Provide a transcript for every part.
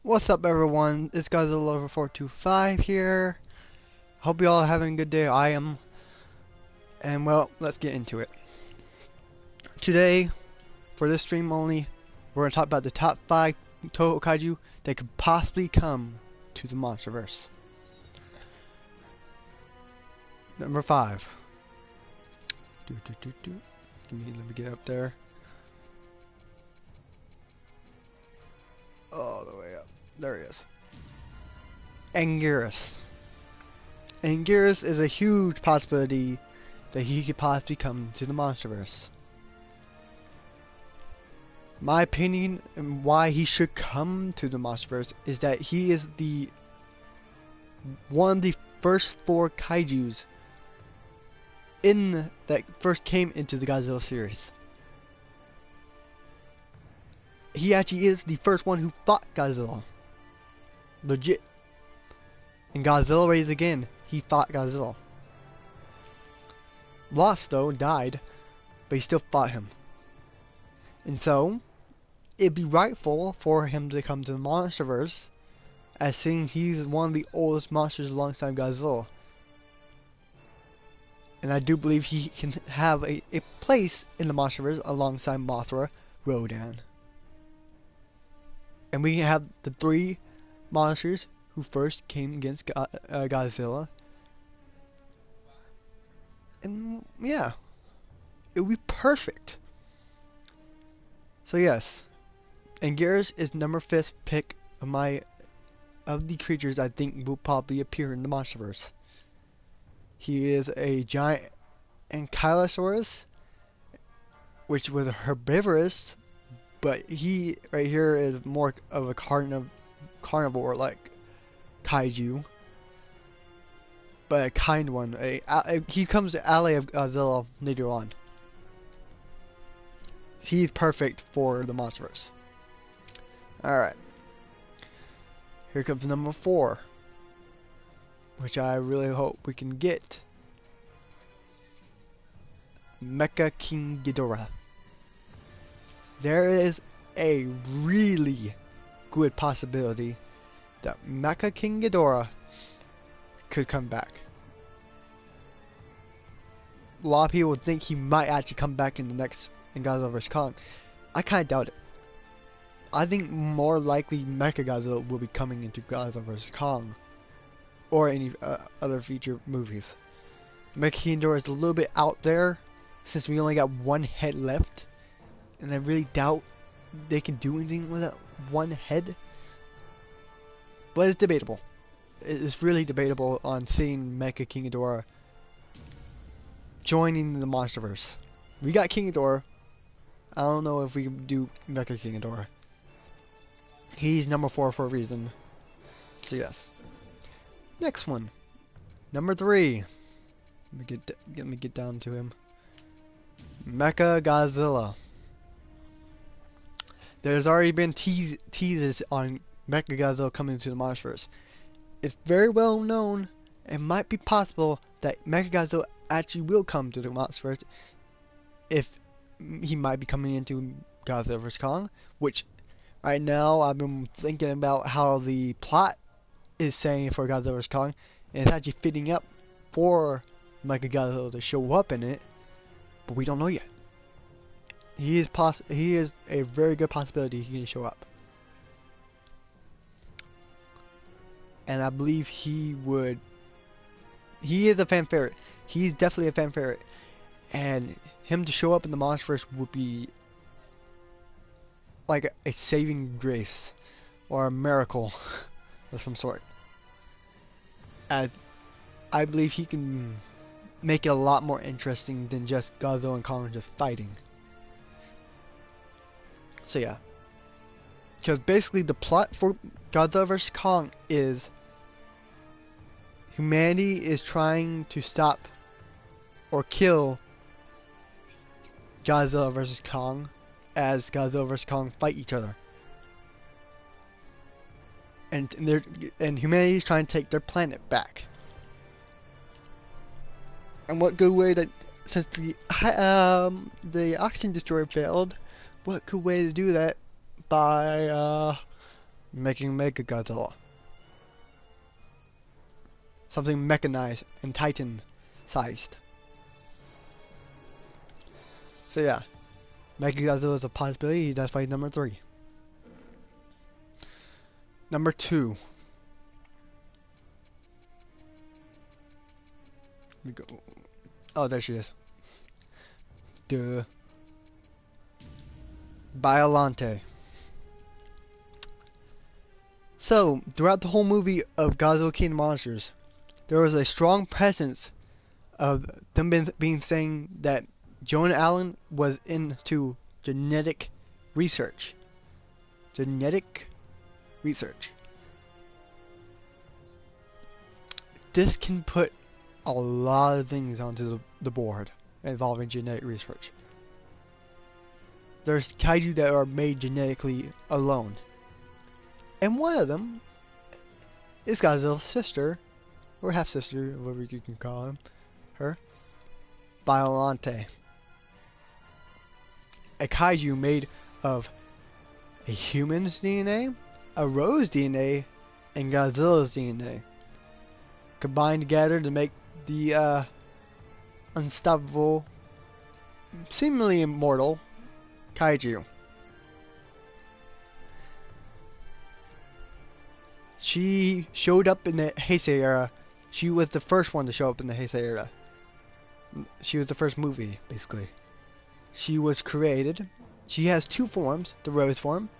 What's up, everyone? It's Godzilla over 425 here. Hope you all are having a good day. I am. And well, let's get into it. Today, for this stream only, we're going to talk about the top 5 Toho Kaiju that could possibly come to the Monsterverse. Number 5. Let me get up there. All the way up. There he is. Anguirus. Anguirus is a huge possibility that he could possibly come to the Monsterverse. My opinion and why he should come to the Monsterverse is that he is one of the first 4 kaijus that first came into the Godzilla series. He actually is the first one who fought Godzilla. Legit. In Godzilla Raised Again, he fought Godzilla. Lost though, died, but he still fought him. And so, it'd be rightful for him to come to the Monsterverse, as seeing he's one of the oldest monsters alongside Godzilla. And I do believe he can have a place in the Monsterverse alongside Mothra, Rodan. And we have the 3 monsters who first came against Godzilla. And yeah, it would be perfect. So yes, Anguirus is number 5th pick of the creatures I think will probably appear in the Monsterverse. He is a giant Ankylosaurus, which was herbivorous, but he right here is more of a carnivore like kaiju, but a kind one. He comes to ally of Godzilla later on. He's perfect for the Monsterverse. Alright. Here comes number 4, which I really hope we can get. MechaGodzilla. There is a really good possibility that MechaGodzilla could come back. A lot of people think he might actually come back in Godzilla vs. Kong. I kind of doubt it. I think more likely MechaGodzilla will be coming into Godzilla vs. Kong or any other future movies. MechaGodzilla is a little bit out there since we only got 1 head left, and I really doubt they can do anything with that 1 head. But it's debatable. It's really debatable on seeing Mecha King Ghidorah joining the Monsterverse. We got King Ghidorah. I don't know if we can do Mecha King Ghidorah. He's number 4 for a reason. So yes. Next one. Number 3. Let me get down to him. MechaGodzilla. There's already been teases on MechaGodzilla coming to the Monsterverse. It's very well known and might be possible that MechaGodzilla actually will come to the Monsterverse if he might be coming into Godzilla vs. Kong, which right now I've been thinking about how the plot is saying for Godzilla vs. Kong, and it's actually fitting up for MechaGodzilla to show up in it, but we don't know yet. He is a very good possibility he can show up. And I believe he is a fan favorite. He's definitely a fan favorite. And him to show up in the Monsterverse would be like a saving grace or a miracle of some sort. And I believe he can make it a lot more interesting than just Godzilla and Kong just fighting. So yeah. Because basically the plot for Godzilla vs. Kong is humanity is trying to stop or kill Godzilla vs. Kong as Godzilla vs. Kong fight each other. And humanity is trying to take their planet back. And what good way that, since the oxygen destroyer failed, what good way to do that by making MechaGodzilla. Something mechanized and Titan-sized. So yeah, MechaGodzilla is a possibility. That's why number 3. Number 2. We go. Oh, there she is. Duh. Biollante. So, throughout the whole movie of Godzilla King of Monsters, there was a strong presence of them being saying that Jonah Allen was into genetic research. Genetic research. This can put a lot of things onto the board involving genetic research. There's kaiju that are made genetically alone. And one of them is Godzilla's sister, or half-sister, whatever you can call her, Biollante. A kaiju made of a human's DNA, a rose DNA, and Godzilla's DNA. Combined together to make the unstoppable, seemingly immortal kaiju. She showed up in the Heisei era. She was the first one to show up in the Heisei era. She was the first movie, basically. She was created. She has 2 forms, the rose form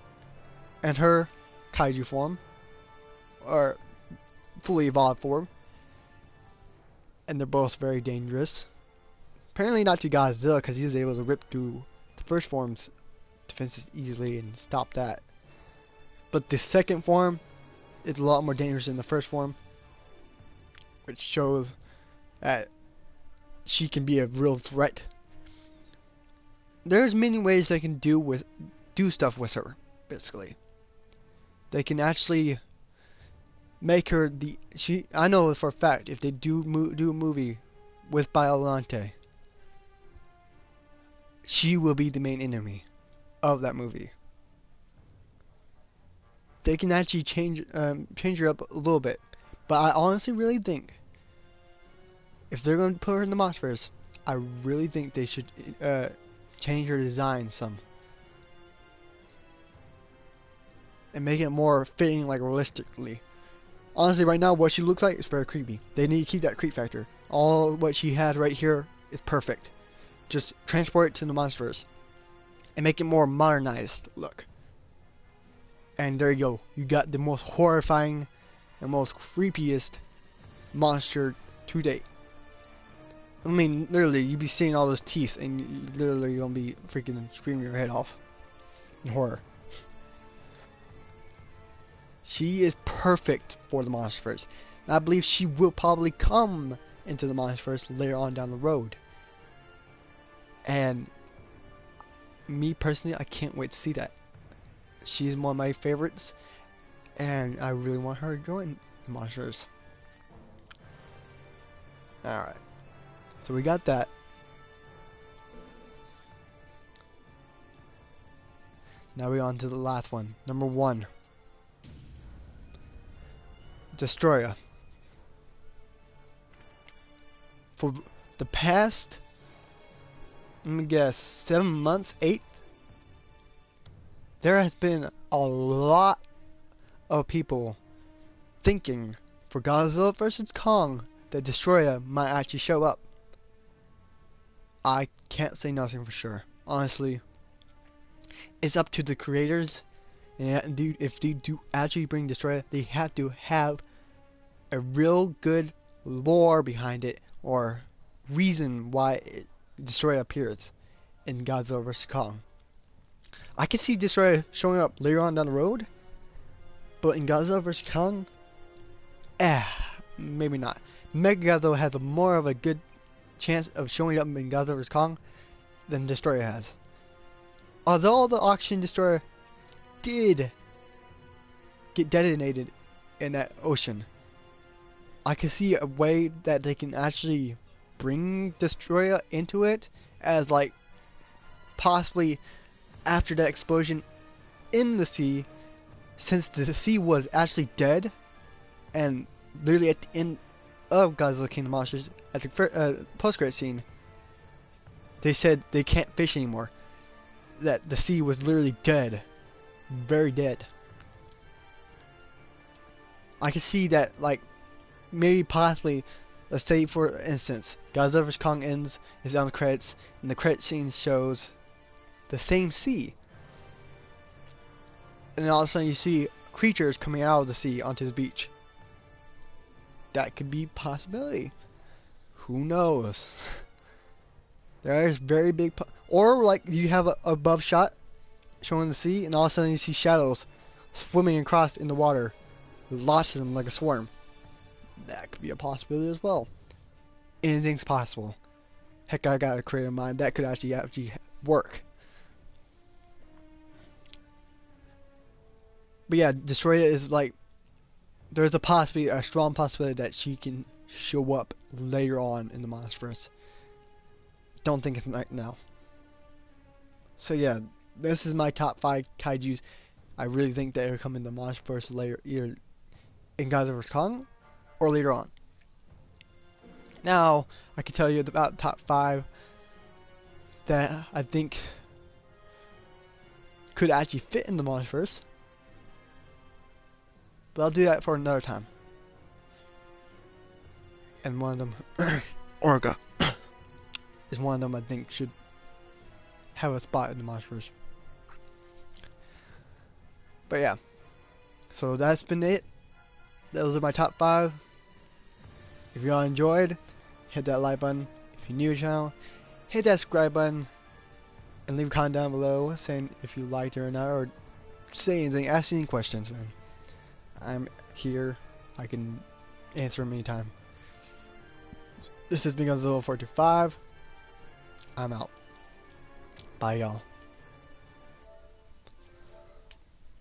and her kaiju form, or fully evolved form. And they're both very dangerous. Apparently not to Godzilla, because he was able to rip through the first form's defenses easily and stop that. But the second form is a lot more dangerous than the first form, which shows that she can be a real threat. There's many ways they can do stuff with her, basically. They can actually make her I know for a fact if they do a movie with Biollante, she will be the main enemy of that movie. They can actually change her up a little bit, but I honestly really think if they're going to put her in the Monsterverse, I really think they should change her design some and make it more fitting, like realistically. Honestly, right now, what she looks like is very creepy. They need to keep that creep factor. All what she has right here is perfect. Just transport it to the Monsterverse and make it more modernized look. And there you go. You got the most horrifying and most creepiest monster to date. I mean, literally, you'd be seeing all those teeth and you literally gonna be freaking screaming your head off in horror. She is perfect for the Monsterverse. And I believe she will probably come into the Monsterverse later on down the road. And me personally, I can't wait to see that. She's one of my favorites, and I really want her to join the Monsterverse. Alright, so we got that. Now we're on to the last one. Number 1. Destoroyah. For the past, let me guess, 7 months, 8? There has been a lot of people thinking for Godzilla vs. Kong that Destoroyah might actually show up. I can't say nothing for sure. Honestly, it's up to the creators. And if they do actually bring Destoroyah, they have to have a real good lore behind it, or reason why Destoroyah appears in Godzilla vs. Kong. I can see Destoroyah showing up later on down the road, but in Godzilla vs. Kong, maybe not. MechaGodzilla has more of a good chance of showing up in Godzilla vs. Kong than Destoroyah has. Although the Oxygen Destroyer did get detonated in that ocean, I can see a way that they can actually bring Destoroyah into it, as like possibly after that explosion in the sea, since the sea was actually dead, and literally at the end of Godzilla King of the Monsters, at the post-credit scene, they said they can't fish anymore. That the sea was literally dead, very dead. I can see that, like, maybe possibly, let's say for instance, Godzilla vs. Kong ends, is on the credits, and the credit scene shows the same sea. And then all of a sudden you see creatures coming out of the sea onto the beach. That could be a possibility. Who knows? There is very big, or like you have a above shot showing the sea, and all of a sudden you see shadows swimming across in the water, lots of them like a swarm. That could be a possibility as well. Anything's possible. Heck, I got a creative mind that could actually work. But yeah, Destoroyah is like, there's a strong possibility that she can show up later on in the Monsterverse. Don't think it's right now. So yeah, this is my top 5 kaijus. I really think they will come in the Monsterverse later, either in Godzilla vs. Kong or later on. Now, I can tell you about top 5 that I think could actually fit in the Monsterverse. But I'll do that for another time. And one of them, Orga, is one of them I think should have a spot in the Monsterverse. But yeah, so that's been it. Those are my top 5. If you all enjoyed, hit that like button. If you're new to the channel, hit that subscribe button. And leave a comment down below saying if you liked it or not, or say anything, ask any questions, man. I'm here. I can answer them anytime. This has been Godzilla 425. I'm out. Bye, y'all.